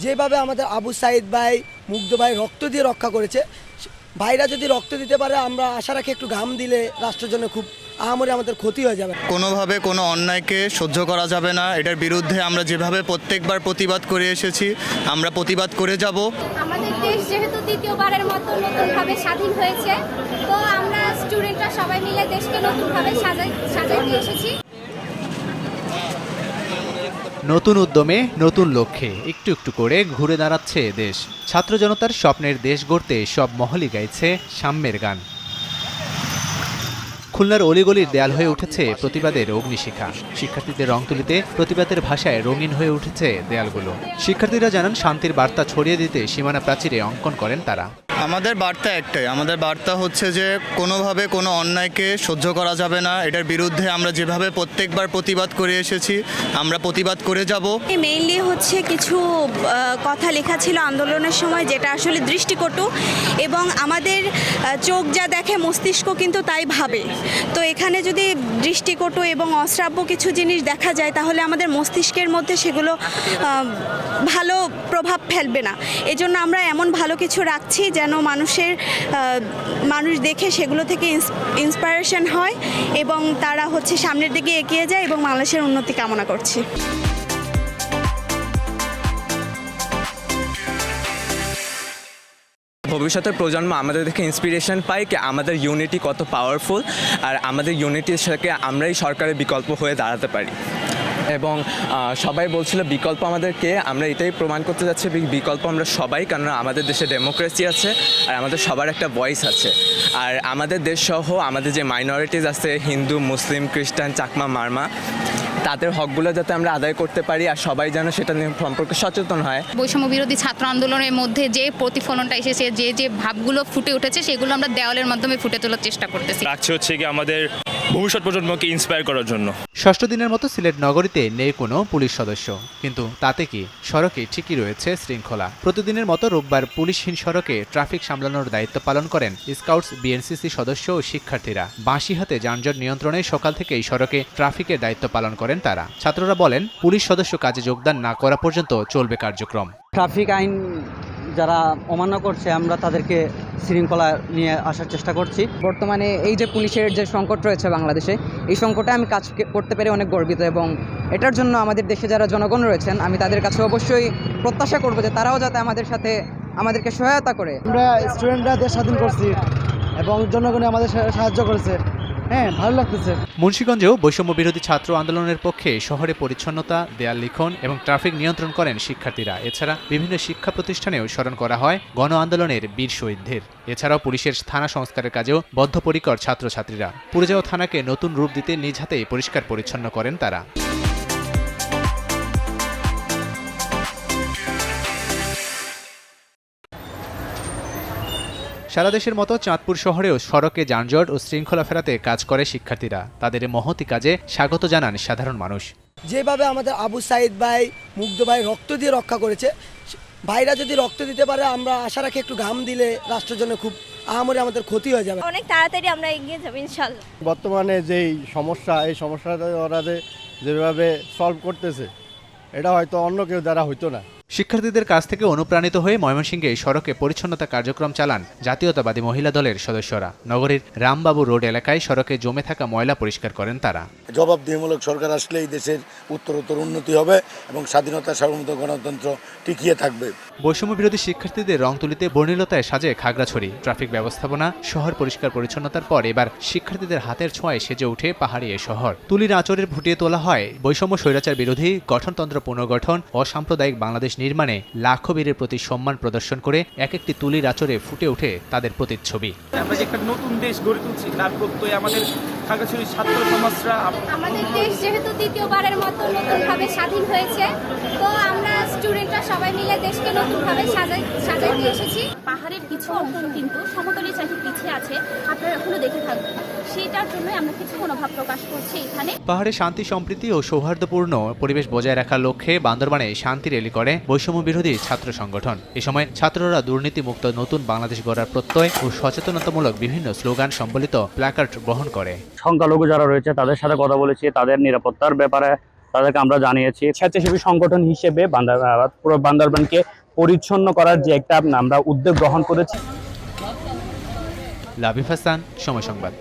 যেভাবে আমাদের আবু সাইদ ভাই, মুগ্ধ ভাই রক্ত দিয়ে রক্ষা করেছে, ভাইরা যদি রক্ত দিতে পারে আমরা আশা রাখি একটু ঘাম দিলে রাষ্ট্রের জন্য খুব আহামরি আমাদের ক্ষতি হয়ে যাবে। কোনোভাবে কোনো অন্যায়কে সহ্য করা যাবে না। এটার বিরুদ্ধে আমরা যেভাবে প্রত্যেকবার প্রতিবাদ করে এসেছি আমরা প্রতিবাদ করে যাব। আমাদের দেশ যেহেতু দ্বিতীয়বারের মতো নতুনভাবে স্বাধীন হয়েছে, তো আমরা স্টুডেন্টরা সবাই মিলে দেশকে নতুনভাবে সাজাইতে এসেছি। নতুন উদ্যমে নতুন লক্ষ্যে একটু একটু করে ঘুরে দাঁড়াচ্ছে দেশ। ছাত্র জনতার স্বপ্নের দেশ গড়তে সব মহলই গাইছে সাম্যের গান। খুলনার অলিগলির দেয়াল হয়ে উঠেছে প্রতিবাদের অগ্নিশিখা। শিক্ষার্থীদের রং তুলিতে প্রতিবাদের ভাষায় রঙিন হয়ে উঠেছে দেয়ালগুলো। শিক্ষার্থীরা জানান শান্তির বার্তা ছড়িয়ে দিতে সীমানা প্রাচীরে অঙ্কন করেন তারা। আমাদের বার্তা একটাই, আমাদের বার্তা হচ্ছে যে কোনোভাবে কোনো অন্যায়কে সহ্য করা যাবে না। এটার বিরুদ্ধে আমরা যেভাবে প্রত্যেকবার প্রতিবাদ করে এসেছি আমরা প্রতিবাদ করে যাব। মেইনলি হচ্ছে কিছু কথা লেখা ছিল আন্দোলনের সময়, যেটা আসলে দৃষ্টিকটু এবং আমাদের চোখ যা দেখে মস্তিষ্ক কিন্তু তাই ভাবে। তো এখানে যদি দৃষ্টিকটু এবং অশ্রাব্য কিছু জিনিস দেখা যায় তাহলে আমাদের মস্তিষ্কের মধ্যে সেগুলো ভালো প্রভাব ফেলবে না। এজন্য আমরা এমন ভালো কিছু রাখছি যেন মানুষ দেখে সেগুলো থেকে ইন্সপিরেশন হয় এবং তারা হচ্ছে সামনের দিকে এগিয়ে যায় এবং বাংলাদেশের উন্নতি কামনা করছি। ভবিষ্যতের প্রজন্ম আমাদের দেখে ইন্সপিরেশন পায় কি আমাদের ইউনিটি কত পাওয়ারফুল, আর আমাদের ইউনিটির সাথে আমরাই সরকারের বিকল্প হয়ে দাঁড়াতে পারি। এবং সবাই বলছিল বিকল্প আমাদেরকে, আমরা এটাই প্রমাণ করতে যাচ্ছি বিকল্প আমরা সবাই, কারণ আমাদের দেশে ডেমোক্রেসি আছে আর আমাদের সবার একটা ভয়েস আছে। আর আমাদের দেশ সহ আমাদের যে মাইনরিটিস আছে, হিন্দু, মুসলিম, খ্রিস্টান, চাকমা, মারমা, তাদের হকগুলো যাতে আমরা আদায় করতে পারি আর সবাই যেন সেটা সম্পর্কে সচেতন হয়। বৈষম্য বিরোধী ছাত্র আন্দোলনের মধ্যে যে প্রতিফলনটা এসেছে, যে ভাবগুলো ফুটে উঠেছে, সেগুলো আমরা দেওয়ালের মাধ্যমে ফুটে তোলার চেষ্টা করতেছি। রাখছে হচ্ছে কি আমাদের ভবিষ্যৎ প্রজন্মকে ইন্সপায়ার করার জন্য। ষষ্ঠ দিনের মতো সিলেট নগরীতে নেই কোনো পুলিশ সদস্য, কিন্তু তাতে কি সড়কে ঠিকই রয়েছে শৃঙ্খলা। প্রতিদিনের মতো রোববার পুলিশহীন সড়কে ট্রাফিক সামলানোর দায়িত্ব পালন করেন স্কাউটস, বিএনসিসি সদস্য ও শিক্ষার্থীরা। বাঁশি হাতে যানজট নিয়ন্ত্রণে সকাল থেকেই সড়কে ট্রাফিকের দায়িত্ব পালন করেন তারা। ছাত্ররা বলেন পুলিশ সদস্য কাজে যোগদান না করা পর্যন্ত চলবে কার্যক্রম। ট্রাফিক আইন যারা অমান্য করছে আমরা তাদেরকে শৃঙ্খলা নিয়ে আসার চেষ্টা করছি। বর্তমানে এই যে পুলিশের যে সংকট রয়েছে বাংলাদেশে, এই সংকটে আমি কাজ করতে পেরে অনেক গর্বিত এবং এটার জন্য আমাদের দেশে যারা জনগণ রয়েছেন আমি তাদের কাছে অবশ্যই প্রত্যাশা করব যে তারাও যাতে আমাদেরকে সহায়তা করে। আমরা স্টুডেন্টরা দেশ স্বাধীন করছি এবং জনগণ আমাদের সাহায্য করেছে। হ্যাঁ, ভালো লাগতেছে। মুন্সিগঞ্জেও বৈষম্য বিরোধী ছাত্র আন্দোলনের পক্ষে শহরে পরিচ্ছন্নতা, দেয়াল লিখন এবং ট্রাফিক নিয়ন্ত্রণ করেন শিক্ষার্থীরা। এছাড়া বিভিন্ন শিক্ষা প্রতিষ্ঠানেও স্মরণ করা হয় গণ আন্দোলনের বীর শহীদদের। এছাড়াও পুলিশের থানা সংস্কারের কাজেও বদ্ধপরিকর ছাত্রছাত্রীরা। পুড়ে যাওয়া থানাকে নতুন রূপ দিতে নিজ হাতেই পরিষ্কার পরিচ্ছন্ন করেন তারা। সারা দেশের মতো চাঁদপুর শহরেও সড়কে যানজট ও শৃঙ্খলা ফেরাতে কাজ করে শিক্ষার্থীরা। তাদের মহতি কাজে স্বাগত জানান সাধারণ মানুষ। যেভাবে আমাদের আবু সাইদ ভাই, মুগ্ধ ভাই রক্ত দিয়ে রক্ষা করেছে, ভাইরা যদি রক্ত দিতে পারে আমরা আশা রাখি একটু ঘাম দিলে রাষ্ট্রের জন্য খুব আহামরি আমাদের ক্ষতি হয়ে যাবে। অনেক তাড়াতাড়ি আমরা এগিয়ে যাবো ইনশাল্লাহ। বর্তমানে যেই সমস্যা, এই সমস্যাটা ওরা যেভাবে সলভ করতেছে এটা হয়তো অন্য কেউ দ্বারা হইতো না। শিক্ষার্থীদের কাছ থেকে অনুপ্রাণিত হয়ে ময়মনসিংহে সড়কে পরিচ্ছন্নতা কার্যক্রম চালান জাতীয়তাবাদী মহিলা দলের সদস্যরা। নগরীর রামবাবু রোড এলাকায় সড়কে জমে থাকা ময়লা পরিষ্কার করেন তারা। জবাবদিহিমূলক সরকার আসলে এই দেশের উত্তরোত্তর উন্নতি হবে এবং স্বাধীনতা, সার্বভৌমত্ব, গণতন্ত্র টিকিয়ে থাকবে। বৈষম্য বিরোধী শিক্ষার্থীদের রং তুলিতে বর্ণিলতায় সাজে খাগড়াছড়ি। ট্রাফিক ব্যবস্থাপনা, শহর পরিষ্কার পরিচ্ছন্নতার পর এবার শিক্ষার্থীদের হাতের ছোঁয়ায় সেজে উঠে পাহাড়ি এ শহর। তুলির আঁচড়ের ফুটিয়ে তোলা হয় বৈষম্য স্বৈরাচার বিরোধী, গঠনতন্ত্র পুনর্গঠন, অসাম্প্রদায়িক বাংলাদেশ নির্মাণে লাখো বীরের প্রতি সম্মান প্রদর্শন করে এক একটি তুলির আঁচড়ে ফুটে ওঠে তাদের প্রতিচ্ছবি। আমরা যে একটা নতুন দেশ গড়ে তুলছি তার প্রত্যয় আমাদের খাগড়াছড়ির ছাত্র সমাজরা। আমাদের দেশ যেহেতু দ্বিতীয়বারের মতো নতুনভাবে স্বাধীন হয়েছে, তো আমরা স্টুডেন্টরা সবাই মিলে দেশকে নতুনভাবে সাজাইতে এসেছি। পাহাড়ের কিছু অংশ কিন্তু সমতলের চাইতে পিছিয়ে আছে, আপনারা এখনো দেখে থাকবেন। সেটার জন্য আমরা কিছু মনোভাব প্রকাশ করছি এখানে। পাহাড়ে শান্তি, সম্প্রীতি ও সৌহার্দ্যপূর্ণ পরিবেশ বজায় রাখার লক্ষ্যে বান্দরবানে শান্তি র্যালি করে বৈষম্য বিরোধী ছাত্র সংগঠন। এ সময় ছাত্ররা দুর্নীতিমুক্ত নতুন বাংলাদেশ গড়ার প্রত্যয় ও সচেতনতামূলক বিভিন্ন স্লোগান সম্বলিত প্ল্যাকার্ড বহন করে। সংখ্যালঘু যারা রয়েছে তাদের সাথে কথা বলেছি, তাদের নিরাপত্তার ব্যাপারে তাদেরকে আমরা জানিয়েছি। স্বেচ্ছাসেবী সংগঠন হিসেবে পুরো বান্দরবানকে পরিচ্ছন্ন করার যে একটা আমরা উদ্যোগ গ্রহণ করেছি। লাবিব হাসান, সময় সংবাদ।